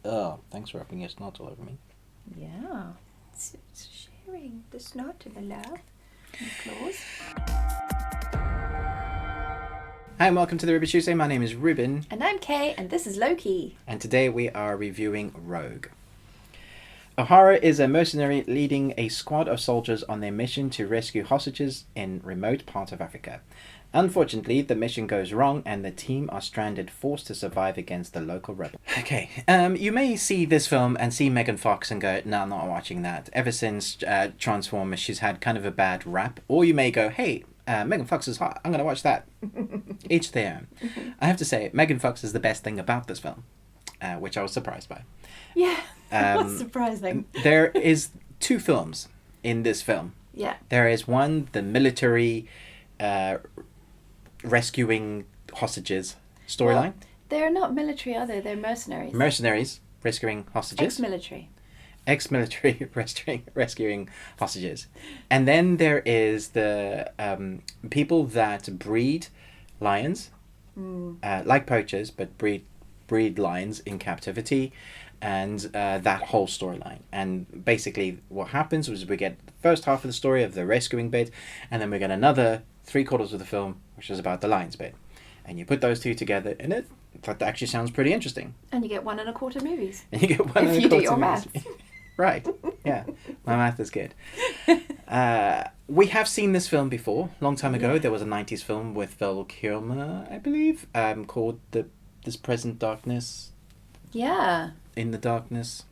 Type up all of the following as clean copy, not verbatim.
Oh, thanks for rubbing your snot all over me. Yeah. It's sharing the snot and the love and the claws. Hi and welcome to the Ruby Tuesday. My name is Ruben, And I'm Kay, and this is Loki. and today we are reviewing Rogue. O'Hara is a mercenary leading a squad of soldiers on their mission to rescue hostages in remote part of Africa. Unfortunately, the mission goes wrong and the team are stranded, forced to survive against the local rebels. Okay, you may see this film and see Megan Fox and go, no, I'm not watching that. Ever since Transformers, she's had kind of a bad rap. Or you may go, hey, Megan Fox is hot, I'm going to watch that. Each their own. I have to say, Megan Fox is the best thing about this film, which I was surprised by. Yeah, that's surprising. There is two films in this film. Yeah. There is one, the military rescuing hostages storyline. Well, they're not military, are they? They're mercenaries. Mercenaries rescuing hostages. Ex-military. Ex-military rescuing hostages. And then there is the people that breed lions, like poachers, but breed lions in captivity, and that whole storyline. And basically what happens is we get the first half of the story of the rescuing bit, and then we get another 3/4 of the film, which is about the lions bit. And you put those two together, and that actually sounds pretty interesting. And you get 1.25 movies. And you get one If you do your maths. Right, yeah. My math is good. We have seen this film before. Long time ago, there was a 90s film with Val Kilmer, I believe, called This Present Darkness. Yeah. In the Darkness.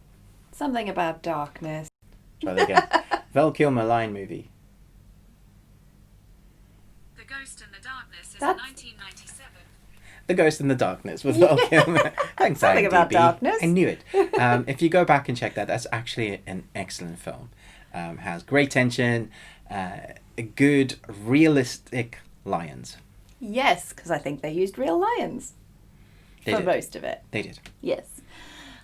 Something about darkness. Try that again. Val Kilmer line movie. The Ghost in the Darkness is That's- a 1997. The Ghost in the Darkness with Val Kilmer. Thanks, Something about IMDb. darkness. I knew it. If you go back and check that, that's actually an excellent film. Has great tension, good, realistic lions. Yes, because I think they used real lions They for did. most of it. They did. Yes.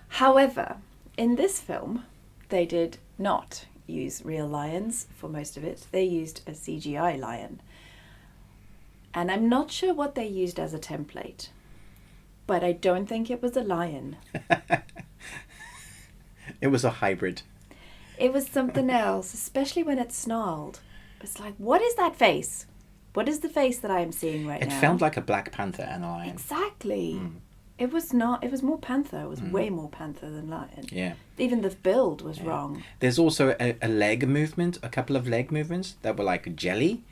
However, in this film, they did not use real lions for most of it. They used a CGI lion. And I'm not sure what they used as a template, but I don't think it was a lion. It was a hybrid. It was something else, especially when it snarled. It's like, what is that face? What is the face that I am seeing right It now? felt like a Black Panther and a lion. Exactly. It was not. It was more panther. It was way more panther than lion. Yeah. Even the build was wrong. There's also a leg movement, a couple of leg movements that were like jelly.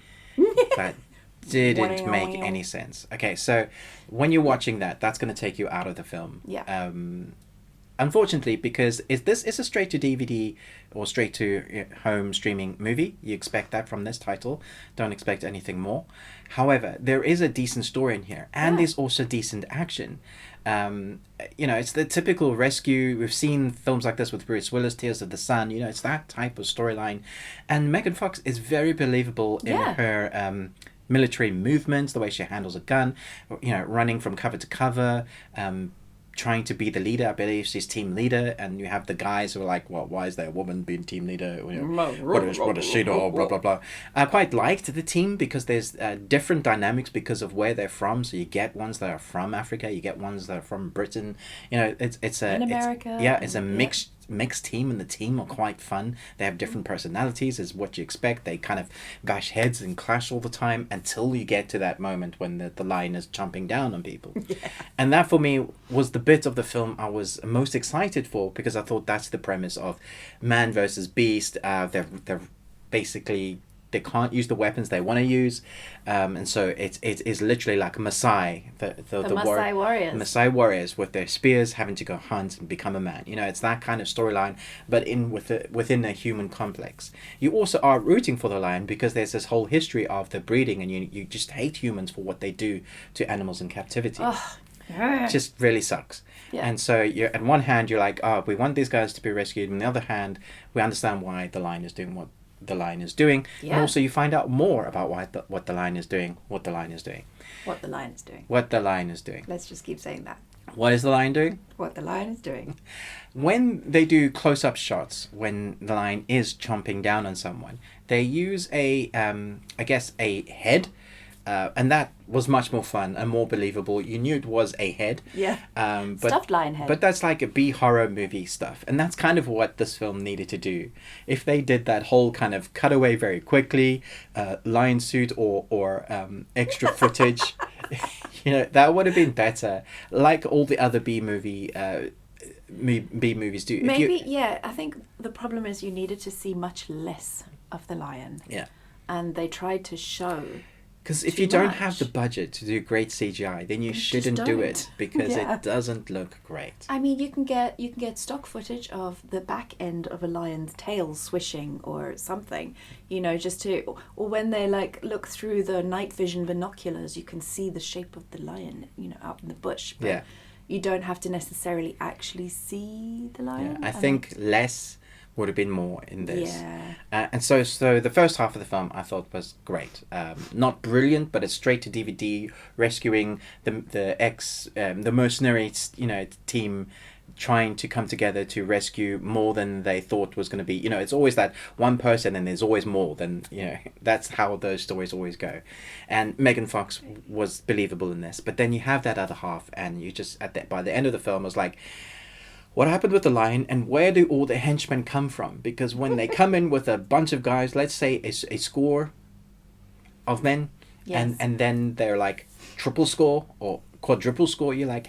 That didn't make any sense. Okay, so when you're watching that, that's going to take you out of the film. Yeah. Unfortunately, because this is a straight to DVD or straight to home streaming movie. You expect that from this title. Don't expect anything more. However, there is a decent story in here, and there's also decent action. It's the typical rescue. We've seen films like this with Bruce Willis, Tears of the Sun. It's that type of storyline, and Megan Fox is very believable in her military movements, the way she handles a gun, running from cover to cover, trying to be the leader. I believe she's team leader, and you have the guys who are like, well, why is there a woman being team leader? What does she do? Blah, blah, blah. I quite liked the team because there's different dynamics because of where they're from. So you get ones that are from Africa, you get ones that are from Britain. It's In America. It's a mixed team, and the team are quite fun. They have different personalities, is what you expect. They kind of bash heads and clash all the time until you get to that moment when the lion is chomping down on people. And that for me was the bit of the film I was most excited for, because I thought that's the premise of man versus beast. They're basically, they can't use the weapons they want to use, and so it is literally like Maasai, the Maasai warriors. Maasai warriors with their spears having to go hunt and become a man. It's that kind of storyline, but within a human complex. You also are rooting for the lion because there's this whole history of the breeding, and you just hate humans for what they do to animals in captivity. It just really sucks. Yeah. And so you're at one hand you're like, oh, we want these guys to be rescued, and on the other hand we understand why the lion is doing what the lion is doing, and also you find out more about what the lion is doing. What the lion is doing. What the lion is doing. Let's just keep saying that. What is the lion doing? What the lion is doing. When they do close-up shots, when the lion is chomping down on someone, they use a head and that was much more fun and more believable. You knew it was a head. Yeah. But Stuffed lion head. But that's like a B horror movie stuff, and that's kind of what this film needed to do. If they did that whole kind of cutaway very quickly, lion suit or extra footage, that would have been better. Like all the other B movies do. Maybe, I think the problem is you needed to see much less of the lion. Yeah. And they tried to show. Because if too you don't much. have the budget to do great CGI, then you Just shouldn't do it don't. because Yeah. it doesn't look great. I mean, you can get stock footage of the back end of a lion's tail swishing or something, just to, or when they like look through the night vision binoculars, you can see the shape of the lion, out in the bush. But Yeah. you don't have to necessarily actually see the Yeah, lion. I think less would have been more in this. Yeah. And so the first half of the film I thought was great. Not brilliant, but it's straight to DVD, rescuing the mercenaries, team trying to come together to rescue more than they thought was going to be. It's always that one person and there's always more than, that's how those stories always go. And Megan Fox was believable in this. But then you have that other half and you just, by the end of the film, was like, what happened with the lion and where do all the henchmen come from? Because when they come in with a bunch of guys, let's say a score of men, Yes. and then they're like triple score or quadruple score, you're like,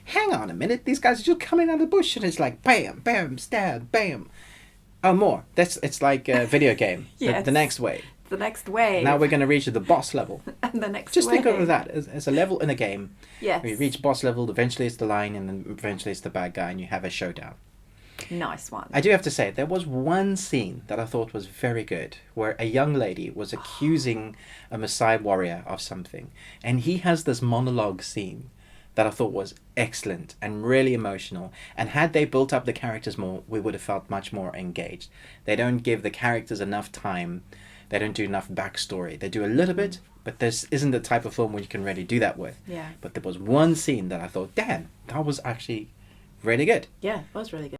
hang on a minute, these guys are just coming out of the bush and it's like bam, bam, stab, bam. Oh, more. It's like a video game. Yes. The next wave. The next wave. Now we're going to reach the boss level. And the next Just think wave. of that as a level in a game. Yes. Where you reach boss level, eventually it's the lion, and then eventually it's the bad guy, and you have a showdown. Nice one. I do have to say, there was one scene that I thought was very good, where a young lady was accusing a Maasai warrior of something, and he has this monologue scene that I thought was excellent and really emotional. And had they built up the characters more, we would have felt much more engaged. They don't give the characters enough time. They don't do enough backstory. They do a little bit, but this isn't the type of film where you can really do that with. Yeah. But there was one scene that I thought, damn, that was actually really good. Yeah, it was really good.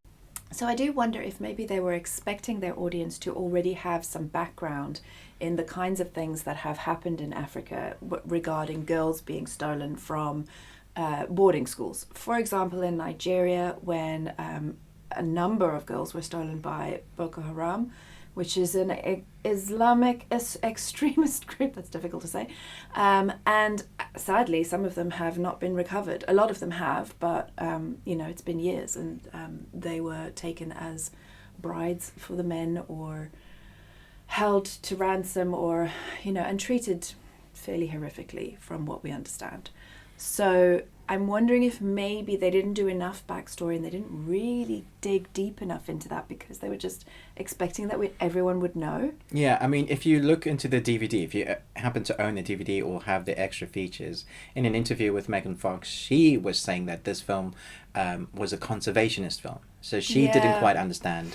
So I do wonder if maybe they were expecting their audience to already have some background in the kinds of things that have happened in Africa regarding girls being stolen from boarding schools. For example, in Nigeria, when a number of girls were stolen by Boko Haram, which is an Islamic extremist group, that's difficult to say. And sadly, some of them have not been recovered. A lot of them have, but, it's been years, and they were taken as brides for the men or held to ransom or, and treated fairly horrifically from what we understand. So I'm wondering if maybe they didn't do enough backstory and they didn't really dig deep enough into that because they were just expecting that everyone would know. Yeah, I mean, if you look into the DVD, if you happen to own the DVD or have the extra features, in an interview with Megan Fox, she was saying that this film was a conservationist film. So she didn't Yeah. quite understand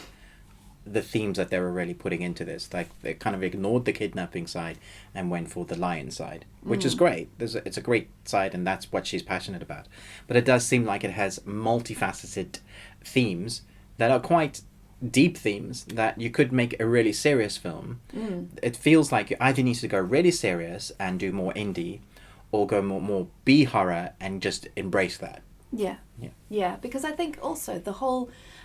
the themes that they were really putting into this. Like, they kind of ignored the kidnapping side and went for the lion side, which is great. It's a great side, and that's what she's passionate about. But it does seem like it has multifaceted themes that are quite deep themes that you could make a really serious film. It feels like you either need to go really serious and do more indie, or go more B horror and just embrace that. Yeah, because I think also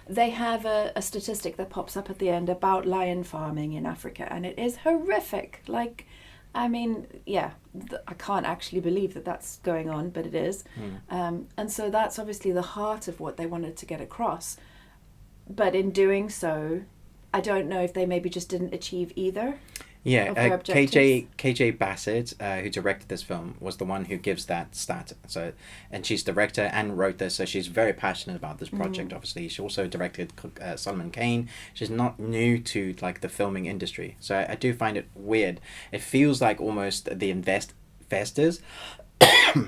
they have a statistic that pops up at the end about lion farming in Africa, and it is horrific. Like, I mean, I can't actually believe that that's going on, but it is. And so that's obviously the heart of what they wanted to get across. But in doing so, I don't know if they maybe just didn't achieve either. Yeah, of their objectives. KJ Bassett, who directed this film, was the one who gives that stat. So, and she's director and wrote this, so she's very passionate about this project. Obviously, she also directed Solomon Kane. She's not new to like the filming industry, so I do find it weird. It feels like almost the investors.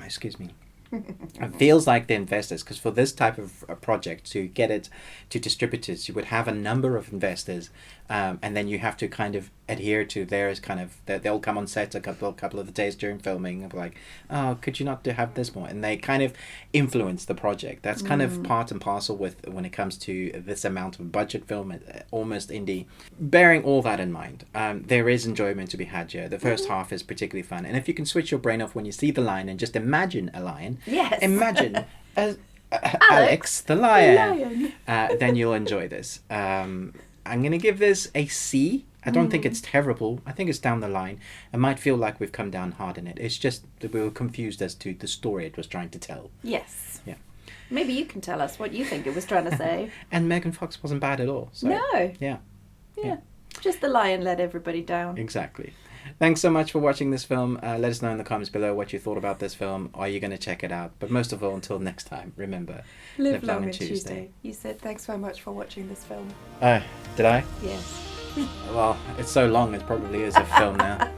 Excuse me. It feels like the investors, because for this type of project, to get it to distributors, you would have a number of investors, and then you have to kind of adhere to theirs. Kind of, they'll come on set a couple of the days during filming and be like, oh, could you not have this more? And they kind of influence the project. That's kind of part and parcel with when it comes to this amount of budget film, almost indie. Bearing all that in mind, there is enjoyment to be had here. The first half is particularly fun, and if you can switch your brain off when you see the lion and just imagine a lion, Yes. imagine Alex the lion, lion. then you'll enjoy this. I'm gonna give this a C. I don't think it's terrible. I think it's down the line. It might feel like we've come down hard in it. It's just that we were confused as to the story it was trying to tell. Yes. Yeah. Maybe you can tell us what you think it was trying to say. And Megan Fox wasn't bad at all. So, No. Yeah. Yeah. Just the lion let everybody down. Exactly. Thanks so much for watching this film. Let us know in the comments below what you thought about this film. Are you going to check it out? But most of all, until next time, remember, Live long and Tuesday. You said thanks so much for watching this film. Did I? Yes. Well, it's so long, it probably is a film now.